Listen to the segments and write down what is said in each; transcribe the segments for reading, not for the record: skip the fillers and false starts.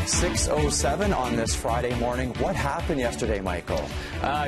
6:07 on this Friday morning. What happened yesterday, Michael?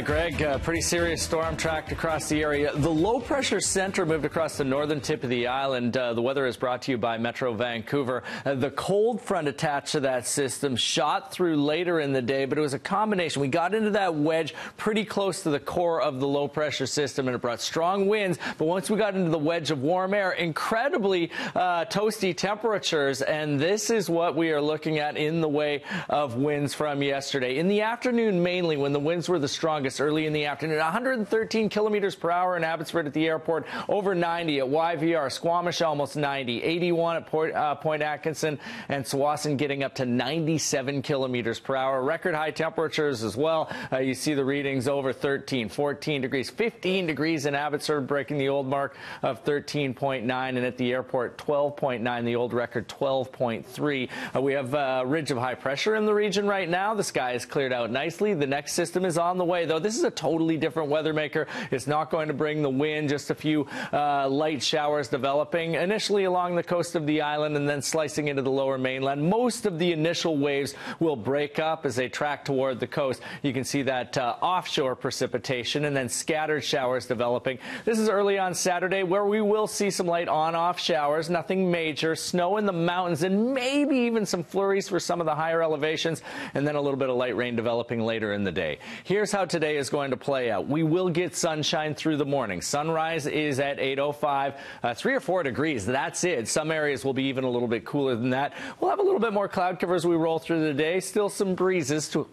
Greg, pretty serious storm tracked across the area. The low-pressure center moved across the northern tip of the island. The weather is brought to you by Metro Vancouver. The cold front attached to that system shot through later in the day, but it was a combination. We got into that wedge pretty close to the core of the low-pressure system, and it brought strong winds. But once we got into the wedge of warm air, incredibly toasty temperatures, and this is what we are looking at in the way of winds from yesterday. In the afternoon, mainly, when the winds were the strongest early in the afternoon, 113 kilometers per hour in Abbotsford at the airport, over 90 at YVR, Squamish almost 90, 81 at Point Atkinson, and Tsawwassen getting up to 97 kilometers per hour. Record high temperatures as well. You see the readings over 13, 14 degrees, 15 degrees in Abbotsford, breaking the old mark of 13.9, and at the airport 12.9, the old record 12.3. We have a ridge of high pressure in the region right now. The sky is cleared out nicely. The next system is on the way, though. This is a totally different weather maker. It's not going to bring the wind, just a few light showers developing initially along the coast of the island and then slicing into the lower mainland. Most of the initial waves will break up as they track toward the coast. You can see that offshore precipitation and then scattered showers developing. This is early on Saturday, where we will see some light on-off showers, nothing major, snow in the mountains, and maybe even some flurries for some of the higher elevations, and then a little bit of light rain developing later in the day. Here's how today is going to play out. We will get sunshine through the morning. Sunrise is at 8:05, 3 or 4 degrees. That's it. Some areas will be even a little bit cooler than that. We'll have a little bit more cloud cover as we roll through the day. Still some breezes to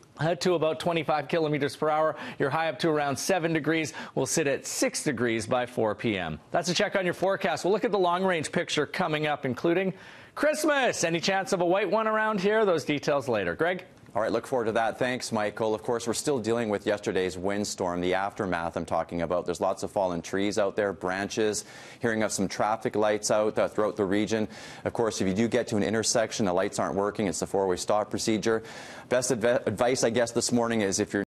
about 25 kilometers per hour. You're high up to around 7 degrees. We'll sit at 6 degrees by 4 p.m. That's a check on your forecast. We'll look at the long-range picture coming up, including Christmas. Any chance of a white one around here? Those details later. Greg? All right, look forward to that. Thanks, Michael. Of course, we're still dealing with yesterday's windstorm, the aftermath I'm talking about. There's lots of fallen trees out there, branches, hearing of some traffic lights out throughout the region. Of course, if you do get to an intersection, the lights aren't working, it's the four-way stop procedure. Best advice, I guess, this morning is if you're